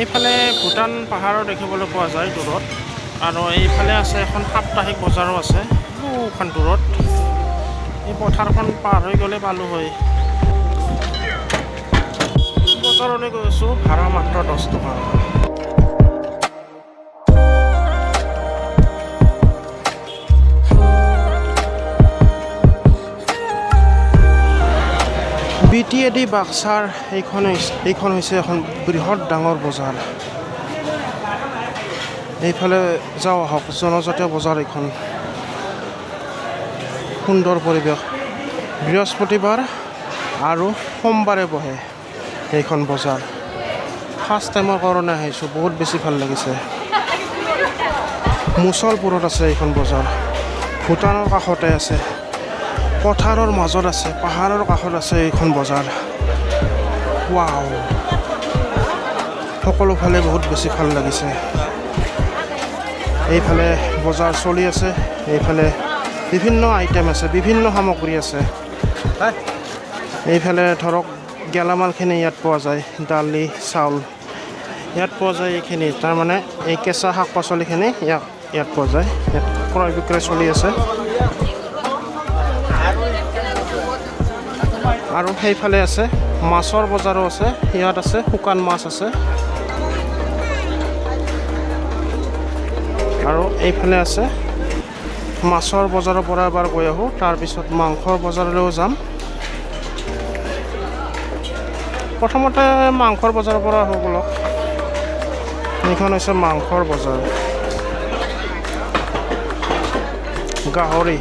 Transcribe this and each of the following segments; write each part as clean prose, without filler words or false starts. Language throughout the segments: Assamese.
এইফালে ভূটান পাহাৰো দেখিবলৈ পোৱা যায় দূৰত আৰু এইফালে আছে এখন সাপ্তাহিক বজাৰো আছে এখন দূৰত এই পথাৰখন পাৰ হৈ গ'লে পালোঁ হয় বজাৰলৈ গৈ আছোঁ ভাড়া মাত্ৰ 10 টকা BTAD বাক্সাৰ এইখন হৈছে এখন বৃহৎ ডাঙৰ বজাৰ এইফালে যাওঁ আহক জনজাতীয় বজাৰ এইখন সুন্দৰ পৰিৱেশ বৃহস্পতিবাৰ আৰু সোমবাৰে বহে এইখন বজাৰ ফাৰ্ষ্ট টাইমৰ কাৰণে আহিছোঁ বহুত বেছি ভাল লাগিছে মুছলপুৰত আছে এইখন বজাৰ ভূটানৰ কাষতে আছে পথাৰৰ মাজত আছে পাহাৰৰ কাষত আছে এইখন বজাৰ ওৱাও সকলো ফালে বহুত বেছি ভাল লাগিছে এইফালে বজাৰ চলি আছে এইফালে বিভিন্ন আইটেম আছে বিভিন্ন সামগ্ৰী আছে এইফালে ধৰক গেলামালখিনি ইয়াত পোৱা যায় দালি চাউল ইয়াত পোৱা যায় এইখিনি তাৰমানে এই কেঁচা শাক পাচলিখিনি ইয়াত পোৱা যায় ইয়াত ক্ৰয় বিক্ৰয় চলি আছে আৰু সেইফালে আছে মাছৰ বজাৰো আছে ইয়াত আছে শুকান মাছ আছে আৰু এইফালে আছে মাছৰ বজাৰৰ পৰা এবাৰ গৈ আহোঁ তাৰপিছত মাংসৰ বজাৰলৈও যাম প্ৰথমতে মাংসৰ বজাৰৰ পৰা আহোঁ বলক এইখন হৈছে মাংসৰ বজাৰ গাহৰি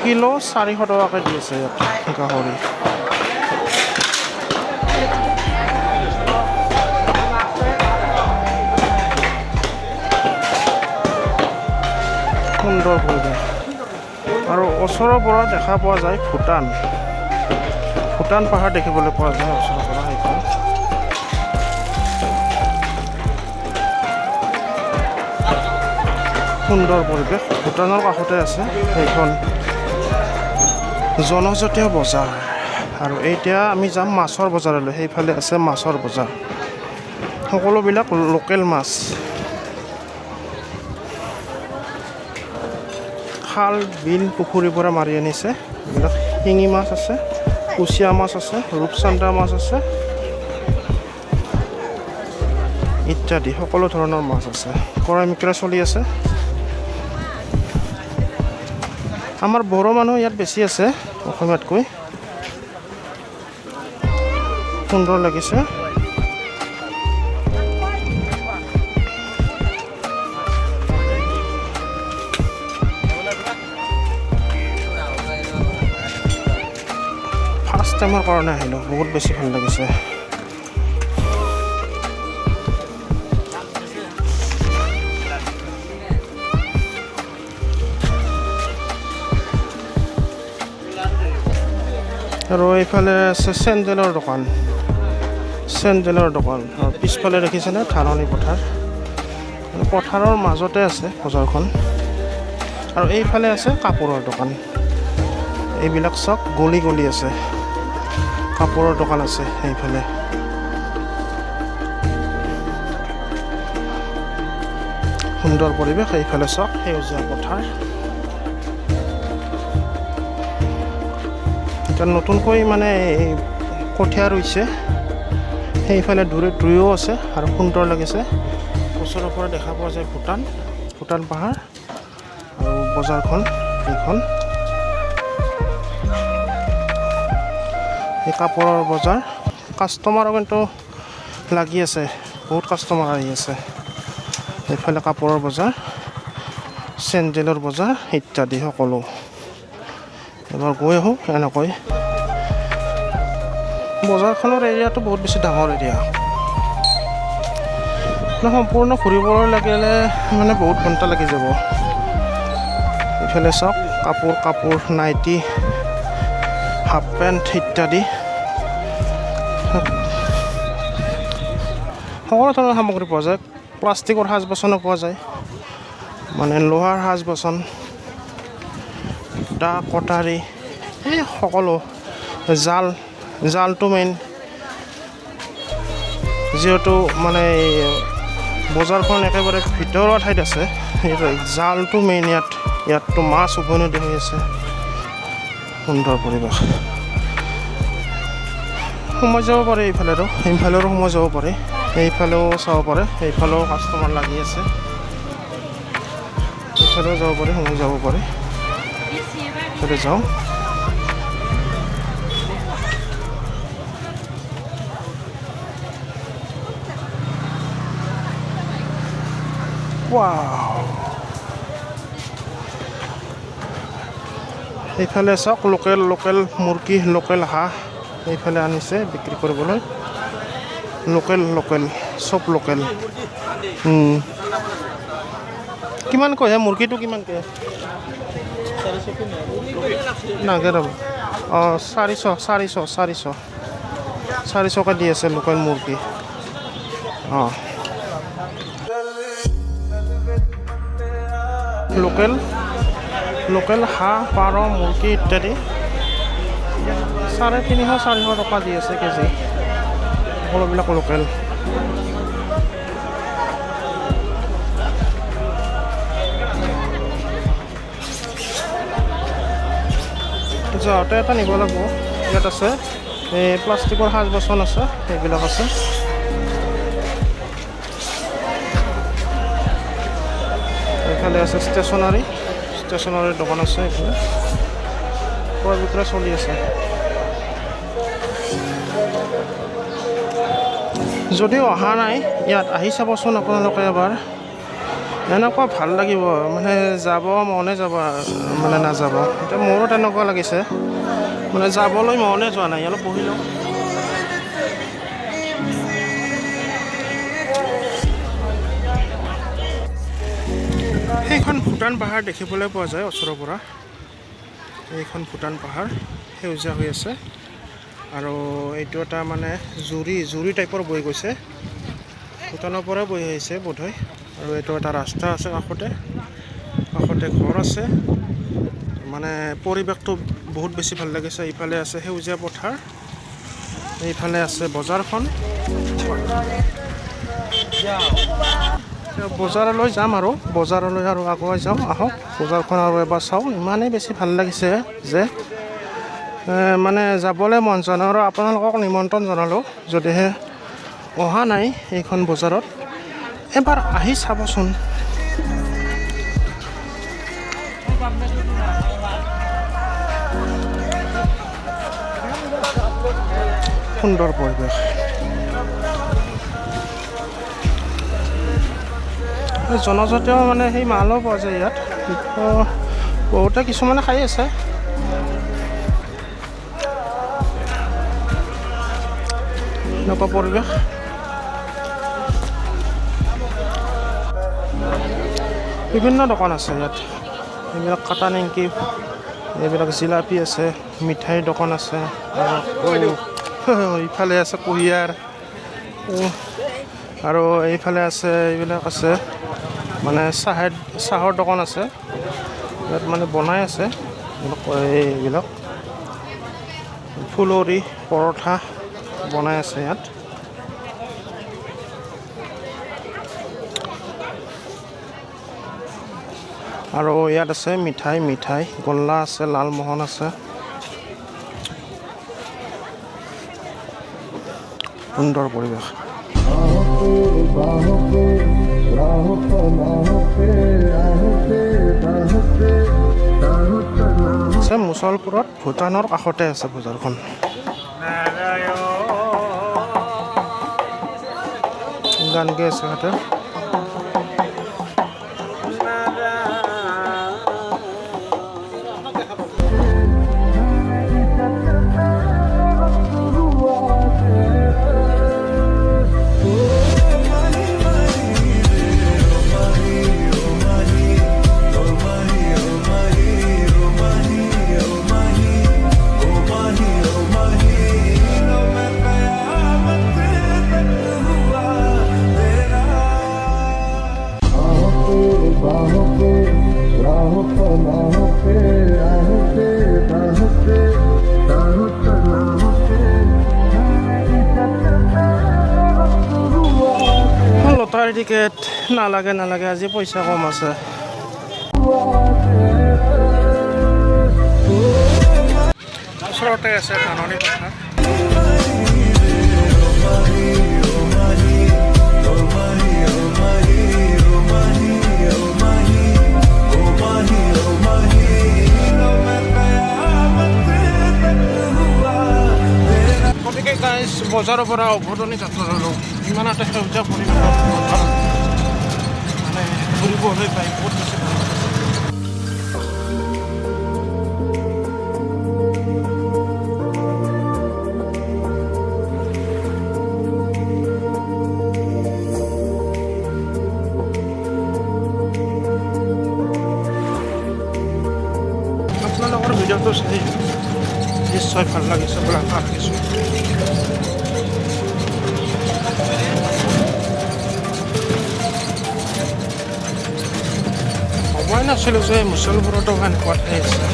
কিলো 400 টকাকৈ দি আছে ইয়াত গাহৰি সুন্দৰ পৰিৱেশ আৰু ওচৰৰ পৰা দেখা পোৱা যায় ভূটান পাহাৰ দেখিবলৈ পোৱা যায় ওচৰৰ পৰা এইখন সুন্দৰ পৰিৱেশ ভূটানৰ কাষতে আছে এইখন জনজাতীয় বজাৰ আৰু এতিয়া আমি যাম মাছৰ বজাৰলৈ সেইফালে আছে মাছৰ বজাৰ সকলোবিলাক লোকেল মাছ খাল বিল পুখুৰীৰ পৰা মাৰি আনিছে এইবিলাক শিঙি মাছ আছে কুচিয়া মাছ আছে ৰূপচান্দা মাছ আছে ইত্যাদি সকলো ধৰণৰ মাছ আছে ক্ৰয় বিক্ৰয় চলি আছে আমাৰ বড়ো মানুহ ইয়াত বেছি আছে অসমীয়াতকৈ সুন্দৰ লাগিছে ফাৰ্ষ্ট টাইমৰ কাৰণে আহিলোঁ বহুত বেছি ভাল লাগিছে আৰু এইফালে আছে চেণ্ডেলৰ দোকান আৰু পিছফালে দেখিছেনে ধাননি পথাৰৰ মাজতে আছে বজাৰখন আৰু এইফালে আছে কাপোৰৰ দোকান এইবিলাক চব গলি আছে কাপোৰৰ দোকান আছে এইফালে সুন্দৰ পৰিৱেশ এইফালে চব সেউজীয়া পথাৰ নতুনকৈ মানে কঠীয়া ৰুইছে সেইফালে দূৰেও আছে আৰু সুন্দৰ লাগিছে ওচৰৰ পৰা দেখা পোৱা যায় ভূটান পাহাৰ আৰু বজাৰখন এইখন এই কাপোৰৰ বজাৰ কাষ্টমাৰো কিন্তু লাগি আছে বহুত কাষ্টমাৰ আহি আছে এইফালে কাপোৰৰ বজাৰ চেণ্ডেলৰ বজাৰ ইত্যাদি সকলো এবাৰ গৈ আহোঁ এনেকৈ বজাৰখনৰ এৰিয়াটো বহুত বেছি ডাঙৰ এৰিয়া সম্পূৰ্ণ ঘূৰিবলৈ লাগিলে মানে বহুত ঘণ্টা লাগি যাব এইফালে চাওক কাপোৰ নাইটি হাফ পেণ্ট ইত্যাদি সকলো ধৰণৰ সামগ্ৰী পোৱা যায় প্লাষ্টিকৰ সাজ বাচনো পোৱা যায় মানে লোহাৰ সাজ বাচন দা কটাৰী এই সকলো জাল জালটো মেইন, যিহেতু মানে বজাৰখন একেবাৰে ভিতৰৰ ঠাইত আছে, জালটো মেইন ইয়াততো মাছ উভৈনদী হৈ আছে। সুন্দৰ পৰিৱেশ। সোমাই যাব পাৰে এইফালেৰো সোমাই যাব পাৰে, এইফালেও চাব পাৰে, এইফালেও কাষ্টমাৰ লাগি আছে, এইফালেও যাব পাৰে, সোমাই যাব পাৰে। এইফালে যাওঁ। এইফালে চাওক, লোকেল মুৰ্গী, লোকেল হাঁহ এইফালে আনিছে বিক্ৰী কৰিবলৈ। লোকেল চব লোকেল। কিমান কয় মুৰ্গীটো, কিমান কয়? নাগে ৰ'ব। 400কৈ দি আছে লোকেল মুৰ্গী। লোকেল হাঁহ, পাৰ, মুৰ্গী ইত্যাদি 350-400 টকা দি আছে কেজি। সকলোবিলাক লোকেল। যাওঁতে এটা নিব লাগিব। ইয়াত আছে এই প্লাষ্টিকৰ সাজ বাচন আছে, সেইবিলাক আছে। এইফালে আছে ষ্টেচনাৰী দোকান আছে। এইফালে ক্ৰয় বিক্ৰয় চলি আছে। যদিও অহা নাই, ইয়াত আহি চাবচোন আপোনালোকে এবাৰ। এনেকুৱা ভাল লাগিব, মানে যাব মনে যাব, মানে নাযাব। এতিয়া মোৰো তেনেকুৱা লাগিছে, মানে যাবলৈ মনে যোৱা নাই। অলপ বহি লওঁ। সেইখন ভূটান পাহাৰ দেখিবলৈ পোৱা যায় ওচৰৰ পৰা। এইখন ভূটান পাহাৰ সেউজীয়া হৈ আছে, আৰু এইটো এটা মানে জুৰি টাইপৰ বৈ গৈছে, ভূটানৰ পৰা বৈ আহিছে বোধহয়। আৰু এইটো এটা ৰাস্তা আছে, কাষতে ঘৰ আছে। মানে পৰিৱেশটো বহুত বেছি ভাল লাগিছে। ইফালে আছে সেউজীয়া পথাৰ, এইফালে আছে বজাৰখন। বজাৰলৈ যাম আৰু আগুৱাই যাওঁ। আহক বজাৰখন আৰু এবাৰ চাওঁ। ইমানেই বেছি ভাল লাগিছে যে মানে যাবলৈ মন যোৱা নাই। আৰু আপোনালোকক নিমন্ত্ৰণ জনালোঁ, যদিহে অহা নাই এইখন বজাৰত, এবাৰ আহি চাবচোন। সুন্দৰ পৰিৱেশ। জনজাতীয় মানে সেই মালো পোৱা যায় ইয়াত। বহুতে কিছুমানে খাই আছে। এনেকুৱা পৰিৱেশ। বিভিন্ন দোকান আছে ইয়াত। এইবিলাক কাটা নিমকি, এইবিলাক জিলাপি আছে, মিঠাইৰ দোকান আছে। ইফালে আছে কুঁহিয়াৰ, আৰু এইফালে আছে এইবিলাক আছে মানে চাহৰ দোকান আছে। ইয়াত মানে বনাই আছে এইবিলাক ফুলৰি, পৰঠা বনাই আছে ইয়াত। আৰু ইয়াত আছে মিঠাই, গোল্লা আছে, লালমোহন আছে। সুন্দৰ পৰিৱেশ। মুছলপুৰত ভূটানৰ কাষতে আছে বজাৰখন। গান গাই আছে সিহঁতে। লটাৰী টিকেট নালাগে আজি পইচা কম আছে ওচৰতে আছে ধাননি পথাৰ গতিকে গাইজ বজাৰৰ পৰা উভতনি যাত্ৰা ল'লোঁ ইমান এটা সেউজীয়া পৰিৱেশত মানে ফুৰিবলৈ পাই বহুত বেছি ভাল লাগে আপোনালোকৰ ভিডিঅ'টো চাই নিশ্চয় ভাল লাগিছে বুলি আশা ৰাখিছোঁ সময় নাছিলোঁ যে মুছলবোৰতো এনেকুৱা ঠাই আছে